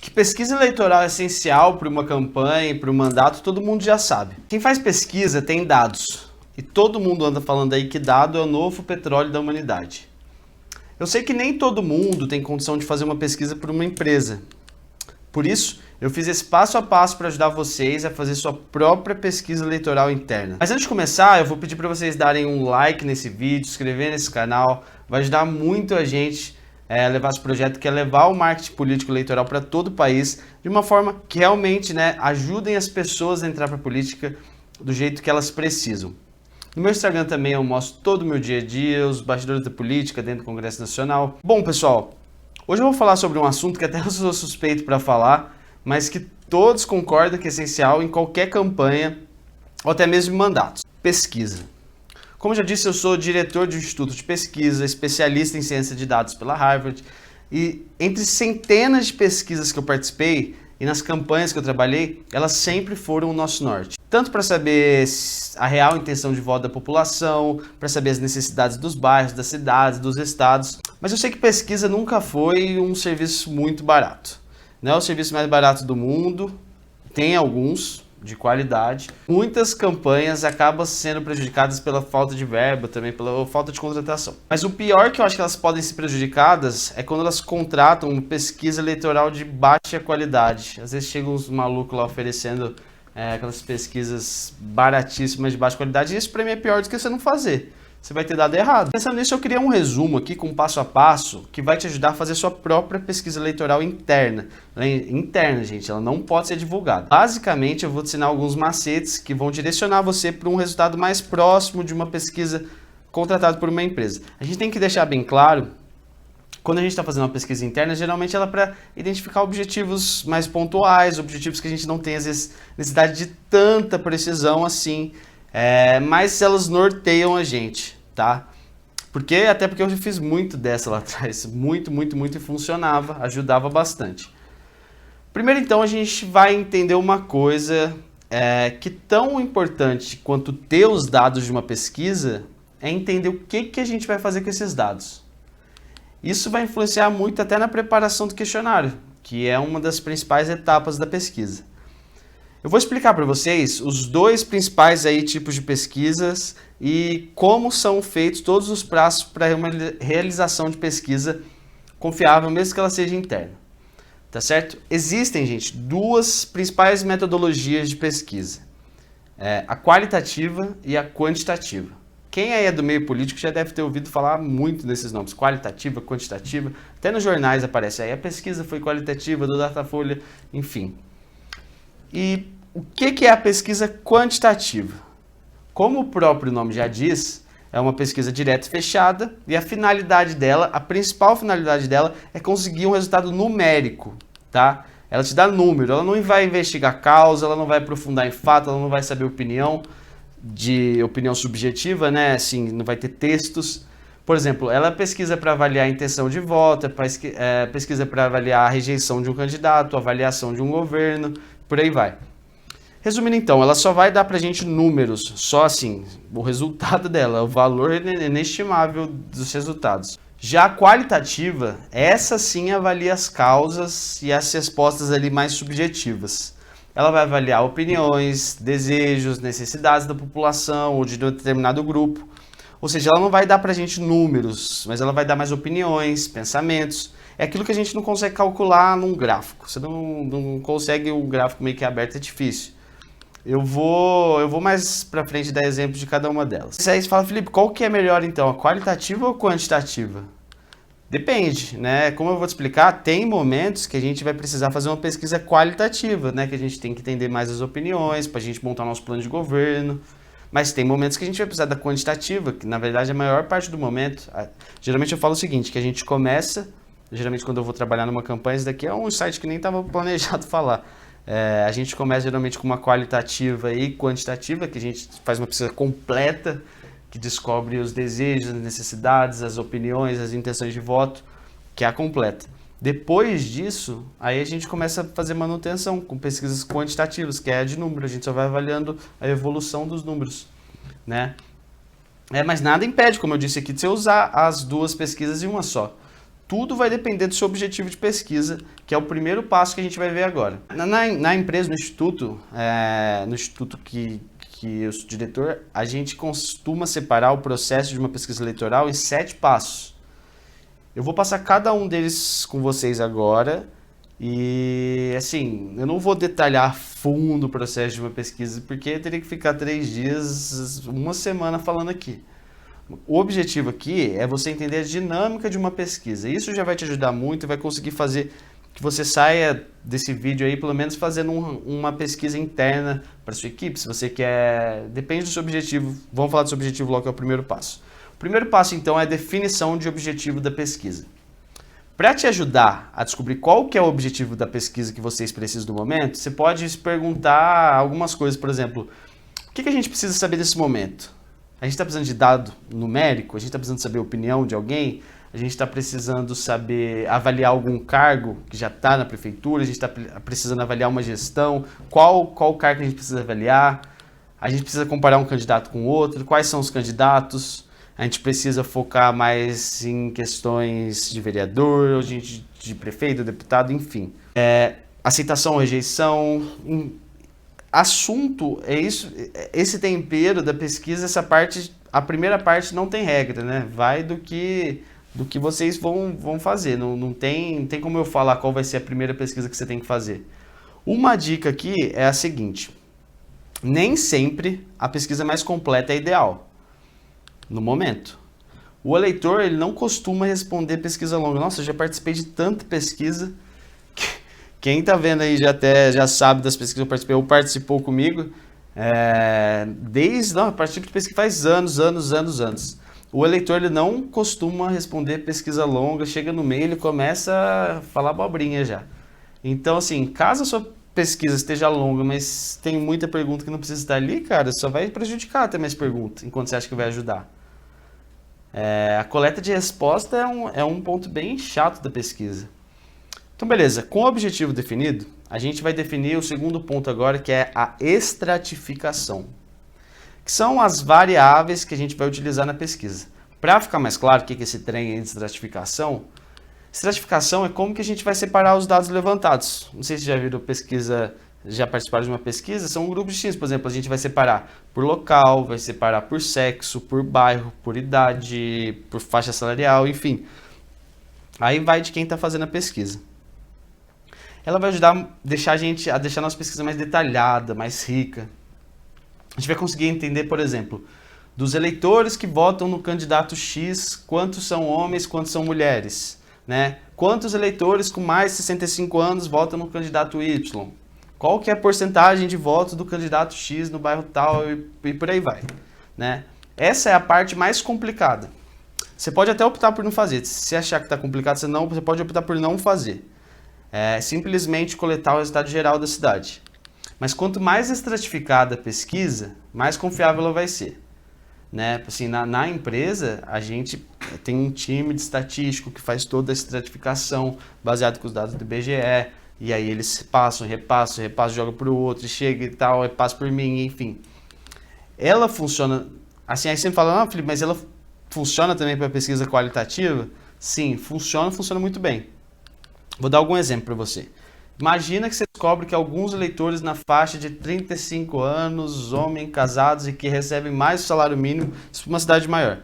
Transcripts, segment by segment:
Que pesquisa eleitoral é essencial para uma campanha, para um mandato, todo mundo já sabe. Quem faz pesquisa tem dados. E todo mundo anda falando aí que dado é o novo petróleo da humanidade. Eu sei que nem todo mundo tem condição de fazer uma pesquisa por uma empresa. Por isso, eu fiz esse passo a passo para ajudar vocês a fazer sua própria pesquisa eleitoral interna. Mas antes de começar, eu vou pedir para vocês darem um like nesse vídeo, se inscrever nesse canal. Vai ajudar muito a gente a levar esse projeto, que é levar o marketing político eleitoral para todo o país, de uma forma que realmente ajudem as pessoas a entrar para a política do jeito que elas precisam. No meu Instagram também eu mostro todo o meu dia a dia, os bastidores da política dentro do Congresso Nacional. Bom, pessoal, hoje eu vou falar sobre um assunto que até eu sou suspeito para falar, mas que todos concordam que é essencial em qualquer campanha ou até mesmo em mandatos: pesquisa. Como eu já disse, eu sou diretor de um instituto de pesquisa, especialista em ciência de dados pela Harvard, e entre centenas de pesquisas que eu participei e nas campanhas que eu trabalhei, elas sempre foram o nosso norte. Tanto para saber a real intenção de voto da população, para saber as necessidades dos bairros, das cidades, dos estados. Mas eu sei que pesquisa nunca foi um serviço muito barato. Não é o serviço mais barato do mundo, tem alguns de qualidade. Muitas campanhas acabam sendo prejudicadas pela falta de verba, também pela falta de contratação. Mas o pior que eu acho que elas podem ser prejudicadas é quando elas contratam uma pesquisa eleitoral de baixa qualidade. Às vezes chegam uns malucos lá oferecendo aquelas pesquisas baratíssimas de baixa qualidade, e isso para mim é pior do que você não fazer. Você vai ter dado errado. Pensando nisso, eu criei um resumo aqui com passo a passo que vai te ajudar a fazer sua própria pesquisa eleitoral interna. Interna, gente, ela não pode ser divulgada. Basicamente, eu vou te ensinar alguns macetes que vão direcionar você para um resultado mais próximo de uma pesquisa contratada por uma empresa. A gente tem que deixar bem claro, quando a gente está fazendo uma pesquisa interna, geralmente ela é para identificar objetivos mais pontuais, objetivos que a gente não tem, às vezes, necessidade de tanta precisão assim. Mas elas norteiam a gente, tá? Até porque eu já fiz muito dessa lá atrás, muito, e funcionava, ajudava bastante. Primeiro, então, a gente vai entender uma coisa que tão importante quanto ter os dados de uma pesquisa é entender o que a gente vai fazer com esses dados. Isso vai influenciar muito até na preparação do questionário, que é uma das principais etapas da pesquisa. Eu vou explicar para vocês os dois principais tipos de pesquisas e como são feitos todos os prazos para uma realização de pesquisa confiável, mesmo que ela seja interna. Tá certo? Existem, gente, duas principais metodologias de pesquisa: a qualitativa e a quantitativa. Quem aí é do meio político já deve ter ouvido falar muito desses nomes: qualitativa, quantitativa. Até nos jornais aparece aí: a pesquisa foi qualitativa, do Datafolha, enfim. E o que é a pesquisa quantitativa? Como o próprio nome já diz, é uma pesquisa direta e fechada, e a finalidade dela, a principal finalidade dela, é conseguir um resultado numérico, tá? Ela te dá número, ela não vai investigar causa, ela não vai aprofundar em fato, ela não vai saber opinião subjetiva, né? Assim, não vai ter textos. Por exemplo, ela pesquisa para avaliar a intenção de voto, pesquisa para avaliar a rejeição de um candidato, a avaliação de um governo, por aí vai. Resumindo então, ela só vai dar pra gente números, só assim, o resultado dela, o valor inestimável dos resultados. Já a qualitativa, essa sim avalia as causas e as respostas ali mais subjetivas. Ela vai avaliar opiniões, desejos, necessidades da população ou de um determinado grupo. Ou seja, ela não vai dar pra gente números, mas ela vai dar mais opiniões, pensamentos. É aquilo que a gente não consegue calcular num gráfico. Você não consegue um gráfico meio que aberto, é difícil. Eu vou mais pra frente dar exemplos de cada uma delas. Aí você fala: Felipe, qual que é melhor então, a qualitativa ou a quantitativa? Depende, né? Como eu vou te explicar, tem momentos que a gente vai precisar fazer uma pesquisa qualitativa, né? Que a gente tem que entender mais as opiniões, pra gente montar nosso plano de governo. Mas tem momentos que a gente vai precisar da quantitativa, que na verdade é a maior parte do momento. Geralmente eu falo o seguinte, que a gente começa, geralmente quando eu vou trabalhar numa campanha, esse daqui é um site que nem estava planejado falar. A gente começa geralmente com uma qualitativa e quantitativa, que a gente faz uma pesquisa completa, que descobre os desejos, as necessidades, as opiniões, as intenções de voto, que é a completa. Depois disso, aí a gente começa a fazer manutenção com pesquisas quantitativas, que é a de número, a gente só vai avaliando a evolução dos números, né? Mas nada impede, como eu disse aqui, de você usar as duas pesquisas em uma só. tudo vai depender do seu objetivo de pesquisa, que é o primeiro passo que a gente vai ver agora. Na empresa, no instituto que eu sou diretor, a gente costuma separar o processo de uma pesquisa eleitoral em 7 passos. Eu vou passar cada um deles com vocês agora e, assim, eu não vou detalhar a fundo o processo de uma pesquisa, porque eu teria que ficar 3 dias, uma semana falando aqui. O objetivo aqui é você entender a dinâmica de uma pesquisa. Isso já vai te ajudar muito e vai conseguir fazer que você saia desse vídeo aí, pelo menos fazendo uma pesquisa interna para sua equipe. Se você quer... Depende do seu objetivo. Vamos falar do seu objetivo logo, que é o primeiro passo. O primeiro passo, então, é a definição de objetivo da pesquisa. Para te ajudar a descobrir qual que é o objetivo da pesquisa que vocês precisam do momento, você pode se perguntar algumas coisas. Por exemplo, o que a gente precisa saber nesse momento? A gente está precisando de dado numérico? A gente está precisando saber a opinião de alguém? A gente está precisando saber avaliar algum cargo que já está na prefeitura? A gente está precisando avaliar uma gestão? Qual cargo que a gente precisa avaliar? A gente precisa comparar um candidato com outro? Quais são os candidatos? A gente precisa focar mais em questões de vereador, de prefeito, deputado, enfim. Aceitação ou rejeição... Assunto é isso, esse tempero da pesquisa, essa parte, a primeira parte não tem regra, né? Vai do que vocês vão fazer. Não tem como eu falar qual vai ser a primeira pesquisa que você tem que fazer. Uma dica aqui é a seguinte: nem sempre a pesquisa mais completa é ideal no momento. O eleitor, ele não costuma responder pesquisa longa. Nossa, eu já participei de tanta pesquisa. Quem está vendo aí já sabe das pesquisas que eu participei, ou participou comigo, eu participo de pesquisa faz anos. O eleitor, ele não costuma responder pesquisa longa, chega no meio, ele começa a falar abobrinha já. Então, assim, caso a sua pesquisa esteja longa, mas tem muita pergunta que não precisa estar ali, cara, só vai prejudicar até mais perguntas, enquanto você acha que vai ajudar. A coleta de resposta é um ponto bem chato da pesquisa. Então, beleza, com o objetivo definido, a gente vai definir o segundo ponto agora, que é a estratificação, que são as variáveis que a gente vai utilizar na pesquisa. Para ficar mais claro o que é esse trem de estratificação, estratificação é como que a gente vai separar os dados levantados. Não sei se já viram pesquisa, já participaram de uma pesquisa, são grupos distintos. Por exemplo, a gente vai separar por local, vai separar por sexo, por bairro, por idade, por faixa salarial, enfim. Aí vai de quem está fazendo a pesquisa. Ela vai deixar a nossa pesquisa mais detalhada, mais rica. A gente vai conseguir entender, por exemplo, dos eleitores que votam no candidato X, quantos são homens, quantos são mulheres, né? Quantos eleitores com mais de 65 anos votam no candidato Y? Qual que é a porcentagem de votos do candidato X no bairro tal e por aí vai, né? Essa é a parte mais complicada. Você pode até optar por não fazer. Se você achar que está complicado, você pode optar por não fazer. Simplesmente coletar o resultado geral da cidade. Mas quanto mais estratificada a pesquisa, mais confiável ela vai ser. Né? Assim, na empresa, a gente tem um time de estatístico que faz toda a estratificação baseado com os dados do IBGE, e aí eles passam, repassam, jogam para o outro, chega e tal, passa por mim, enfim. Ela funciona... Assim, aí você fala, não, Felipe, mas ela funciona também para pesquisa qualitativa? Sim, funciona muito bem. Vou dar algum exemplo para você. Imagina que você descobre que alguns eleitores na faixa de 35 anos, homens casados e que recebem mais do salário mínimo, isso para uma cidade maior,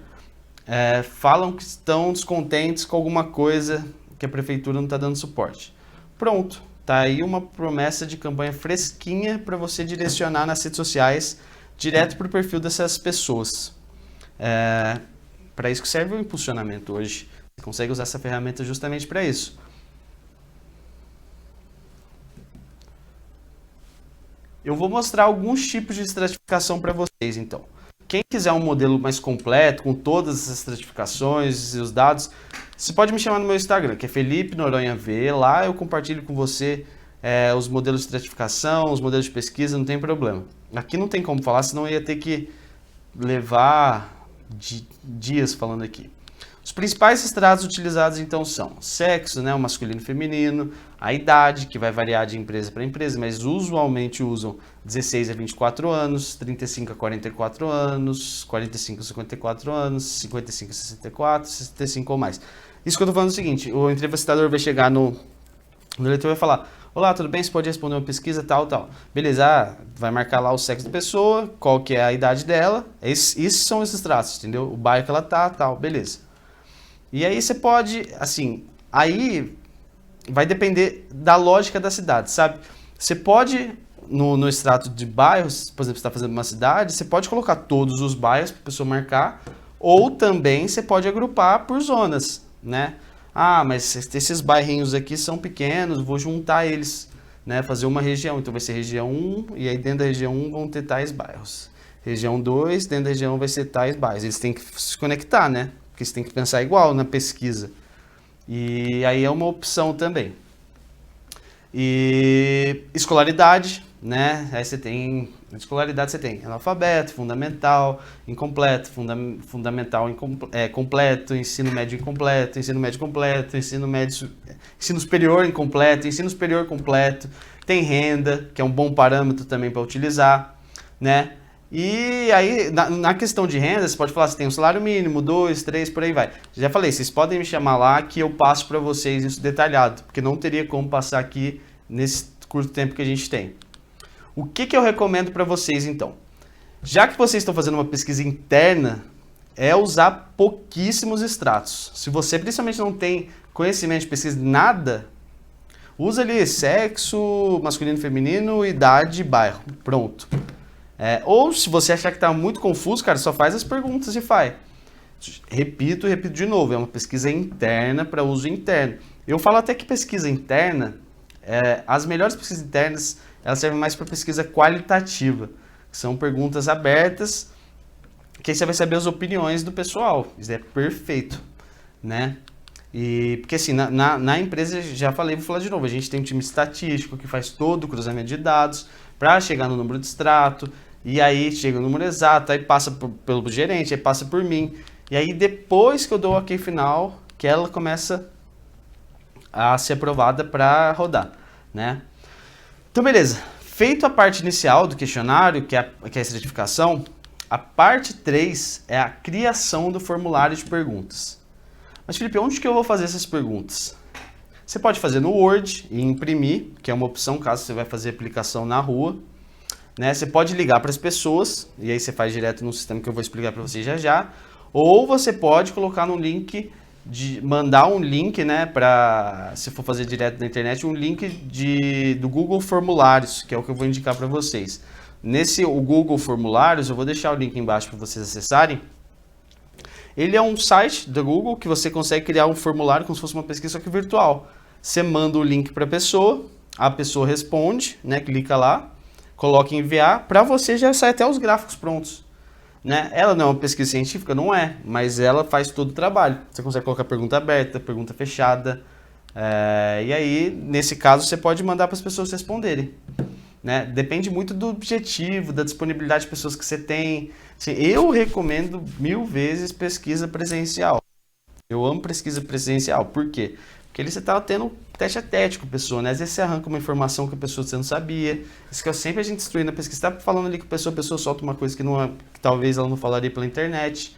falam que estão descontentes com alguma coisa que a prefeitura não está dando suporte. Pronto, tá aí uma promessa de campanha fresquinha para você direcionar nas redes sociais direto para o perfil dessas pessoas. Para isso que serve o impulsionamento hoje. Você consegue usar essa ferramenta justamente para isso. Eu vou mostrar alguns tipos de estratificação para vocês, então. Quem quiser um modelo mais completo, com todas essas estratificações e os dados, você pode me chamar no meu Instagram, que é Felipe Noronha V. Lá eu compartilho com você os modelos de estratificação, os modelos de pesquisa, não tem problema. Aqui não tem como falar, senão eu ia ter que levar dias falando aqui. Os principais estratos utilizados, então, são sexo, né, o masculino e feminino, a idade, que vai variar de empresa para empresa, mas usualmente usam 16 a 24 anos, 35 a 44 anos, 45 a 54 anos, 55 a 64, 65 ou mais. Isso que eu tô falando é o seguinte, o entrevistador vai chegar no eleitor e vai falar: olá, tudo bem? Você pode responder uma pesquisa, tal, tal. Beleza, vai marcar lá o sexo da pessoa, qual que é a idade dela. Esses são esses traços, entendeu? O bairro que ela tá, tal, beleza. E aí você pode, assim, aí vai depender da lógica da cidade, sabe? Você pode, no extrato de bairros, por exemplo, você está fazendo uma cidade, você pode colocar todos os bairros para a pessoa marcar, ou também você pode agrupar por zonas, né? Ah, mas esses bairrinhos aqui são pequenos, vou juntar eles, né? Fazer uma região, então vai ser região 1, e aí dentro da região 1 vão ter tais bairros. Região 2, dentro da região vai ser tais bairros. Eles têm que se conectar, né? Porque você tem que pensar igual na pesquisa. E aí é uma opção também. E escolaridade, né? Aí você tem, escolaridade você tem analfabeto, fundamental, incompleto, fundamental completo, ensino médio incompleto, ensino médio completo, ensino superior incompleto, ensino superior completo, tem renda, que é um bom parâmetro também para utilizar, né? E aí, na questão de renda, você pode falar se tem um salário mínimo, 2, 3, por aí vai. Já falei, vocês podem me chamar lá que eu passo para vocês isso detalhado, porque não teria como passar aqui nesse curto tempo que a gente tem. O que eu recomendo para vocês, então? Já que vocês estão fazendo uma pesquisa interna, é usar pouquíssimos extratos. Se você principalmente não tem conhecimento de pesquisa, nada, usa ali sexo, masculino, feminino, idade, bairro. Pronto. Ou se você achar que está muito confuso, cara, só faz as perguntas e faz. Repito de novo, é uma pesquisa interna para uso interno. Eu falo até que pesquisa interna, as melhores pesquisas internas, elas servem mais para pesquisa qualitativa, que são perguntas abertas, que aí você vai saber as opiniões do pessoal. Isso é perfeito, né? E, porque assim, na empresa, já falei, vou falar de novo, a gente tem um time estatístico que faz todo o cruzamento de dados para chegar no número de extrato, e aí chega o número exato, aí passa pelo gerente, aí passa por mim, e aí depois que eu dou o ok final, que ela começa a ser aprovada para rodar, né? Então beleza, feito a parte inicial do questionário, que é a estratificação, a parte 3 é a criação do formulário de perguntas. Mas Felipe, onde que eu vou fazer essas perguntas? Você pode fazer no Word e imprimir, que é uma opção caso você vai fazer aplicação na rua, né? Você pode ligar para as pessoas, e aí você faz direto no sistema que eu vou explicar para vocês já já, ou você pode colocar no link, mandar um link, né, para, se for fazer direto na internet, um link do Google Formulários, que é o que eu vou indicar para vocês. O Google Formulários, eu vou deixar o link embaixo para vocês acessarem. Ele é um site da Google que você consegue criar um formulário como se fosse uma pesquisa, só que virtual. Você manda o link para a pessoa responde, né, clica lá, coloca em enviar, para você já sai até os gráficos prontos, né? Ela não é uma pesquisa científica, não é, mas ela faz todo o trabalho. Você consegue colocar pergunta aberta, pergunta fechada, e aí, nesse caso, você pode mandar para as pessoas responderem, né? Depende muito do objetivo, da disponibilidade de pessoas que você tem. Assim, eu recomendo 1000 vezes pesquisa presencial. Eu amo pesquisa presencial. Por quê? Porque ali você está tendo teste a teste com a pessoa, né? Às vezes você arranca uma informação que a pessoa você não sabia. Isso que sempre a gente instrui na pesquisa. Você está falando ali com a pessoa solta uma coisa que talvez ela não falaria pela internet.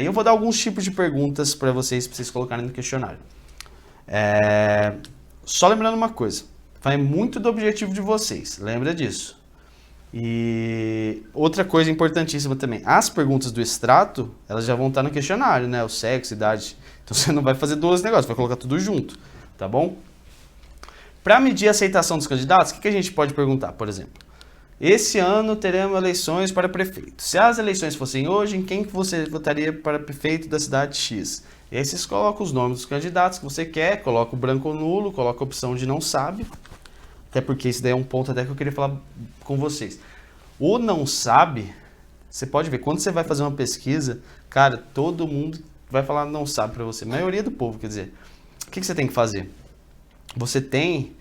E eu vou dar alguns tipos de perguntas para vocês colocarem no questionário. Só lembrando uma coisa. Vai muito do objetivo de vocês. Lembra disso. E outra coisa importantíssima também, as perguntas do extrato, elas já vão estar no questionário, né? O sexo, idade. Então você não vai fazer 12 negócios, vai colocar tudo junto, tá bom? Para medir a aceitação dos candidatos, o que a gente pode perguntar, por exemplo? Esse ano teremos eleições para prefeito. Se as eleições fossem hoje, em quem que você votaria para prefeito da cidade X? E aí vocês colocam os nomes dos candidatos que você quer, coloca o branco ou nulo, coloca a opção de não sabe. Até porque isso daí é um ponto até que eu queria falar com vocês. O não sabe, você pode ver, quando você vai fazer uma pesquisa, cara, todo mundo vai falar não sabe para você. A maioria do povo, quer dizer. O que você tem que fazer? Você tem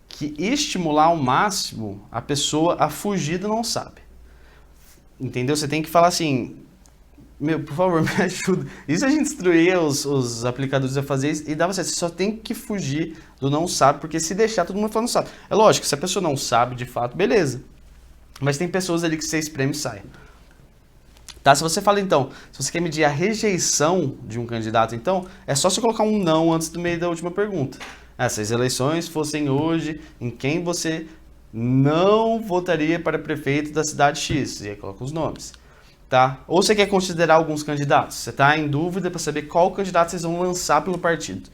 que estimular ao máximo a pessoa a fugir do não sabe. Entendeu? Você tem que falar assim, meu, por favor, me ajuda. Isso a gente instruía os aplicadores a fazer e dava certo. Você só tem que fugir do não sabe, porque se deixar, todo mundo fala não sabe. É lógico, se a pessoa não sabe de fato, beleza. Mas tem pessoas ali que você espreme e sai. Tá? Se você fala, então, se você quer medir a rejeição de um candidato, então, é só você colocar um não antes do meio da última pergunta. Se as eleições fossem hoje, em quem você não votaria para prefeito da cidade X? E aí coloca os nomes. Tá? Ou você quer considerar alguns candidatos? Você está em dúvida para saber qual candidato vocês vão lançar pelo partido.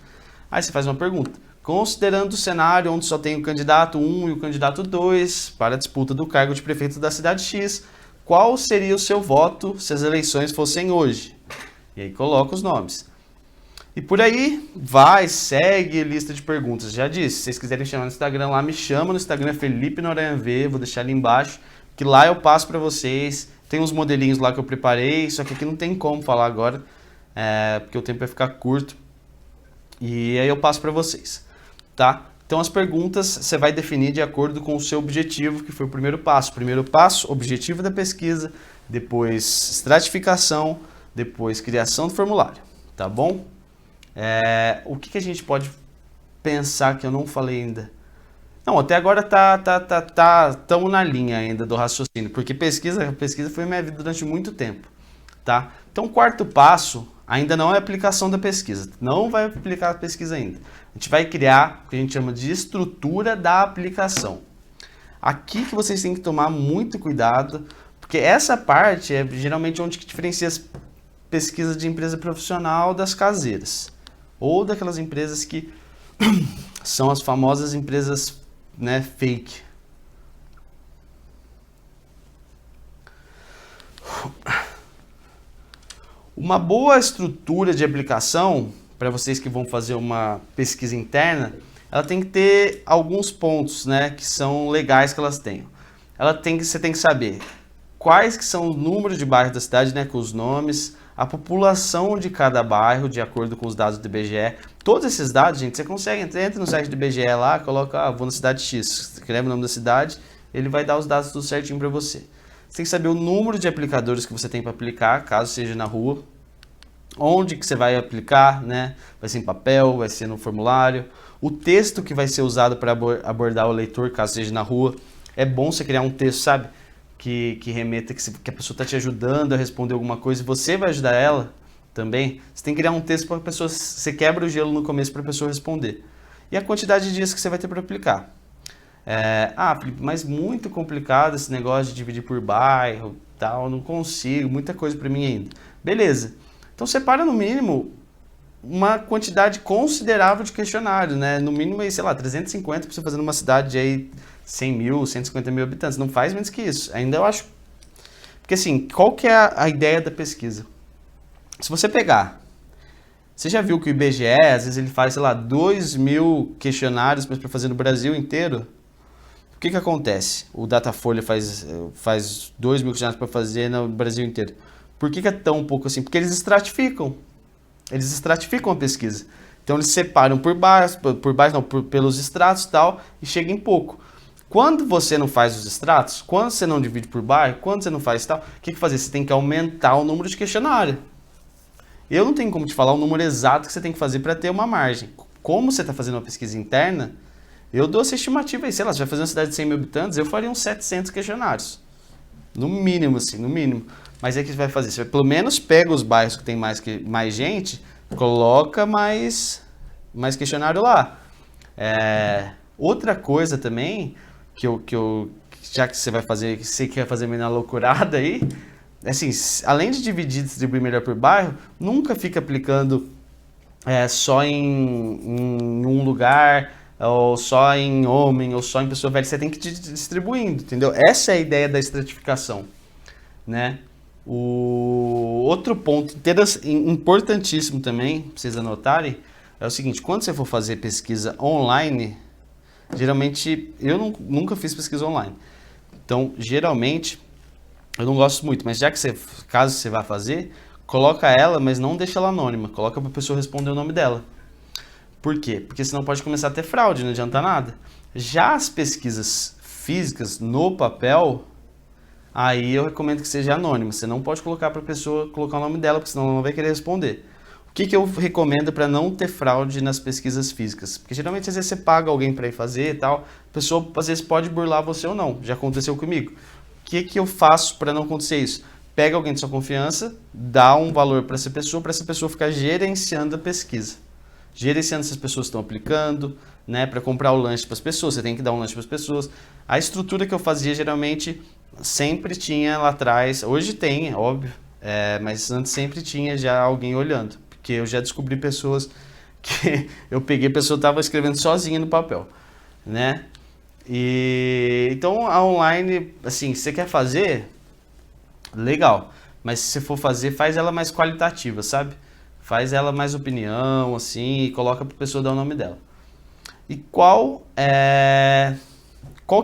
Aí você faz uma pergunta. Considerando o cenário onde só tem o candidato 1 e o candidato 2 para a disputa do cargo de prefeito da cidade X, qual seria o seu voto se as eleições fossem hoje? E aí coloca os nomes. E por aí, vai, segue lista de perguntas. Já disse, se vocês quiserem chamar no Instagram lá, me chama no Instagram, Felipe Noronha V, vou deixar ali embaixo, que lá eu passo para vocês. Tem uns modelinhos lá que eu preparei, só que aqui não tem como falar agora, porque o tempo vai ficar curto. E aí eu passo para vocês, tá? Então as perguntas você vai definir de acordo com o seu objetivo, que foi o primeiro passo. Primeiro passo, objetivo da pesquisa, depois estratificação, depois criação do formulário, tá bom? O que a gente pode pensar que eu não falei ainda? Não, até agora estamos na linha ainda do raciocínio, porque pesquisa foi minha vida durante muito tempo, tá? Então o quarto passo ainda não é a aplicação da pesquisa, não vai aplicar a pesquisa ainda. A gente vai criar o que a gente chama de estrutura da aplicação. Aqui que vocês têm que tomar muito cuidado, porque essa parte é geralmente onde que diferencia as pesquisas de empresa profissional das caseiras, ou daquelas empresas que são as famosas empresas, né, fake. Uma boa estrutura de aplicação, para vocês que vão fazer uma pesquisa interna, ela tem que ter alguns pontos, né, que são legais que elas tenham. Você tem que saber quais que são os números de bairros da cidade, né, com os nomes, a população de cada bairro, de acordo com os dados do IBGE. Todos esses dados, gente, você consegue, entra no site do IBGE lá, coloca, vou na cidade X, escreve o nome da cidade, ele vai dar os dados tudo certinho para você. Você tem que saber o número de aplicadores que você tem para aplicar, caso seja na rua. Onde que você vai aplicar, né? Vai ser em papel, vai ser no formulário. O texto que vai ser usado para abordar o leitor, caso seja na rua. É bom você criar um texto, sabe? Que remeta, que a pessoa está te ajudando a responder alguma coisa e você vai ajudar ela também. Você tem que criar um texto para a pessoa, você quebra o gelo no começo para a pessoa responder. E a quantidade de dias que você vai ter para aplicar. Felipe, mas muito complicado esse negócio de dividir por bairro, tal, não consigo, muita coisa para mim ainda. Beleza. Então separa no mínimo uma quantidade considerável de questionários, né? No mínimo aí, sei lá, 350 para você fazer numa cidade de aí 100 mil, 150 mil habitantes. Não faz menos que isso. Ainda eu acho... Porque assim, qual que é a ideia da pesquisa? Se você pegar... Você já viu que o IBGE, às vezes ele faz, sei lá, 2.000 questionários para fazer no Brasil inteiro? O que acontece? O Datafolha faz 2.000 questionários para fazer no Brasil inteiro. Por que é tão pouco assim? Porque eles estratificam. Eles estratificam a pesquisa. Então eles separam pelos estratos e tal, e chega em pouco. Quando você não faz os estratos, quando você não divide por bairro, quando você não faz tal, o que fazer? Você tem que aumentar o número de questionário. Eu não tenho como te falar o número exato que você tem que fazer para ter uma margem. Como você está fazendo uma pesquisa interna, eu dou essa estimativa aí, sei lá, você vai fazer uma cidade de 100 mil habitantes, eu faria uns 700 questionários. No mínimo, assim, no mínimo. Mas aí o que você vai fazer? Você pelo menos pega os bairros que tem mais gente, coloca mais questionário lá. Outra coisa também, já que você vai fazer, que você quer fazer meio na loucurada aí, assim, além de dividir e distribuir melhor por bairro, nunca fica aplicando só em um lugar, ou só em homem, ou só em pessoa velha. Você tem que ir distribuindo, entendeu? Essa é a ideia da estratificação, né? O outro ponto importantíssimo também, para vocês anotarem, é o seguinte: quando você for fazer pesquisa online, geralmente, eu nunca fiz pesquisa online, então geralmente eu não gosto muito, mas já que caso você vá fazer, coloca ela, mas não deixa ela anônima, coloca para a pessoa responder o nome dela. Por quê? Porque senão pode começar a ter fraude, não adianta nada. Já as pesquisas físicas no papel, aí eu recomendo que seja anônima. Você não pode colocar para a pessoa colocar o nome dela, porque senão ela não vai querer responder. O que eu recomendo para não ter fraude nas pesquisas físicas? Porque geralmente às vezes você paga alguém para ir fazer e tal, a pessoa às vezes pode burlar você ou não. Já aconteceu comigo. O que eu faço para não acontecer isso? pega alguém de sua confiança, dá um valor para essa pessoa ficar gerenciando a pesquisa. Gerenciando se as pessoas estão aplicando, né, para comprar o lanche para as pessoas, você tem que dar um lanche para as pessoas. A estrutura que eu fazia geralmente sempre tinha lá atrás, hoje tem, é óbvio, mas antes sempre tinha já alguém olhando, porque eu já descobri pessoas que eu peguei, a pessoa estava escrevendo sozinha no papel, né? E então a online, assim, se você quer fazer, legal, mas se você for fazer, faz ela mais qualitativa, sabe? Faz ela mais opinião, assim, e coloca para a pessoa dar o nome dela. E qual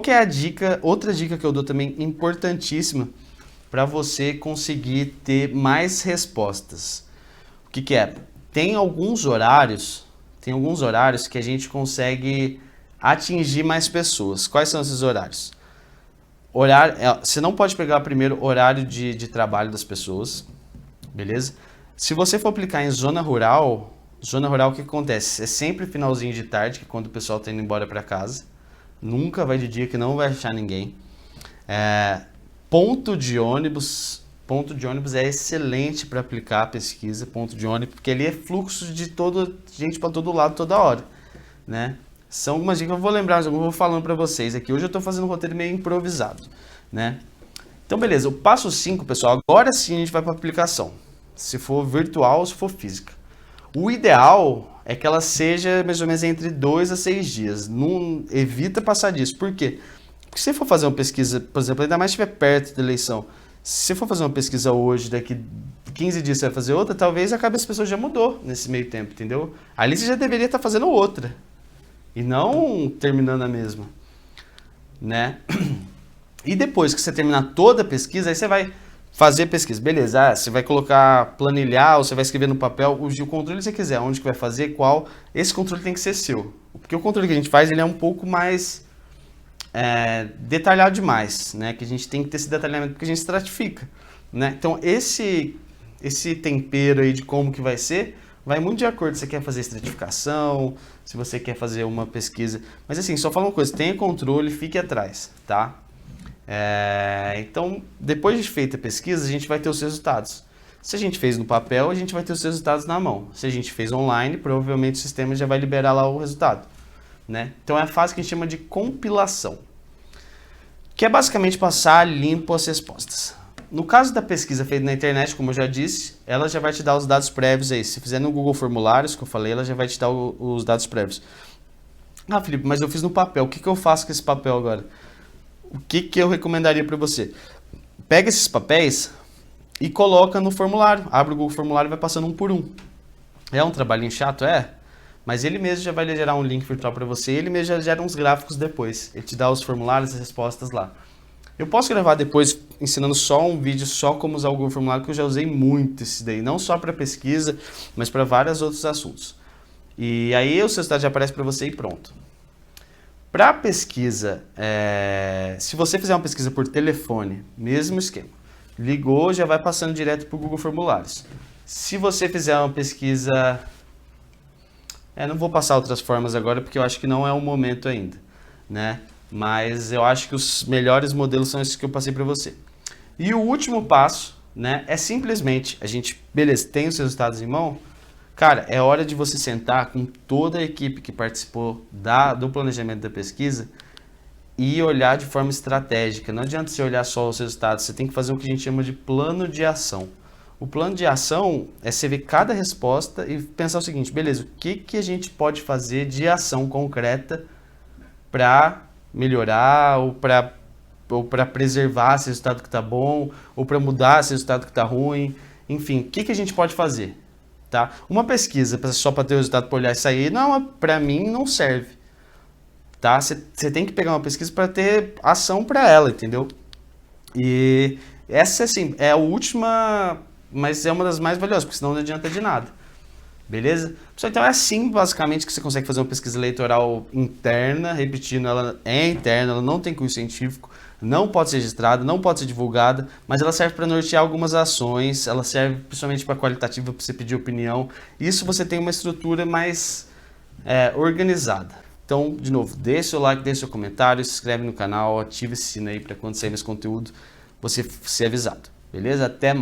que é a dica, outra dica que eu dou também importantíssima para você conseguir ter mais respostas? O que é? Tem alguns horários que a gente consegue atingir mais pessoas. Quais são esses horários? Você não pode pegar primeiro horário de trabalho das pessoas, beleza? Se você for aplicar em zona rural, o que acontece? É sempre finalzinho de tarde, que é quando o pessoal está indo embora para casa. Nunca vai de dia, que não vai achar ninguém. Ponto de ônibus é excelente para aplicar a pesquisa, ponto de ônibus, porque ali é fluxo de gente para todo lado, toda hora, né? São algumas dicas que eu vou lembrar, mas eu vou falando para vocês aqui. Hoje eu estou fazendo um roteiro meio improvisado, né? Então, beleza. O passo 5, pessoal, agora sim a gente vai para a aplicação. Se for virtual ou se for física. O ideal é que ela seja mais ou menos entre 2 a 6 dias. Não evita passar disso. Por quê? Porque se você for fazer uma pesquisa, por exemplo, ainda mais se estiver perto da eleição, se você for fazer uma pesquisa hoje, daqui 15 dias você vai fazer outra, talvez a cabeça das pessoas já mudou nesse meio tempo, entendeu? Ali você já deveria estar fazendo outra. E não terminando a mesma, né? E depois que você terminar toda a pesquisa, aí você vai fazer pesquisa. Beleza, você vai colocar, planilhar, ou você vai escrever no papel o controle que você quiser, onde que vai fazer, qual. Esse controle tem que ser seu. Porque o controle que a gente faz, ele é um pouco mais detalhado demais, né? Que a gente tem que ter esse detalhamento porque a gente estratifica, né? Então, esse tempero aí de como que vai ser, vai muito de acordo se você quer fazer estratificação, se você quer fazer uma pesquisa. Mas assim, só fala uma coisa, tenha controle, fique atrás, tá? Então, depois de feita a pesquisa, a gente vai ter os resultados. Se a gente fez no papel, a gente vai ter os resultados na mão. Se a gente fez online, provavelmente o sistema já vai liberar lá o resultado, né? Então é a fase que a gente chama de compilação, que é basicamente passar limpo as respostas. No caso da pesquisa feita na internet, como eu já disse, ela já vai te dar os dados prévios aí. Se fizer no Google Formulários, que eu falei, ela já vai te dar os dados prévios. Ah, Felipe, mas eu fiz no papel. O que eu faço com esse papel agora? O que eu recomendaria para você? Pega esses papéis e coloca no formulário. Abre o Google Formulário e vai passando um por um. É um trabalhinho chato? Mas ele mesmo já vai gerar um link virtual para você. Ele mesmo já gera uns gráficos depois. Ele te dá os formulários e as respostas lá. Eu posso gravar depois ensinando só um vídeo só como usar o Google Formulário, que eu já usei muito esse daí, não só para pesquisa, mas para vários outros assuntos. E aí o seu resultado já aparece para você e pronto. Para pesquisa, se você fizer uma pesquisa por telefone, mesmo esquema. Ligou, já vai passando direto para o Google Formulários. Se você fizer uma pesquisa... não vou passar outras formas agora, porque eu acho que não é o momento ainda, né? Mas eu acho que os melhores modelos são esses que eu passei para você. E o último passo, né, é simplesmente, beleza, tem os resultados em mão, cara, é hora de você sentar com toda a equipe que participou do planejamento da pesquisa e olhar de forma estratégica. Não adianta você olhar só os resultados, você tem que fazer o que a gente chama de plano de ação. O plano de ação é você ver cada resposta e pensar o seguinte, beleza, o que a gente pode fazer de ação concreta para melhorar ou para preservar esse resultado que está bom ou para mudar esse resultado que está ruim. Enfim, o que a gente pode fazer? Tá? Uma pesquisa só para ter o resultado para olhar e sair, para mim não serve. Tá? Você tem que pegar uma pesquisa para ter ação para ela, entendeu? E essa assim, é a última, mas é uma das mais valiosas, porque senão não adianta de nada. Beleza? Pessoal, então é assim basicamente que você consegue fazer uma pesquisa eleitoral interna, repetindo, ela é interna, ela não tem cunho científico, não pode ser registrada, não pode ser divulgada, mas ela serve para nortear algumas ações, ela serve principalmente para qualitativa, para você pedir opinião. Isso você tem uma estrutura mais organizada. Então, de novo, deixa o like, deixa o comentário, se inscreve no canal, ativa esse sino aí para quando sair mais conteúdo, você ser avisado. Beleza? Até mais.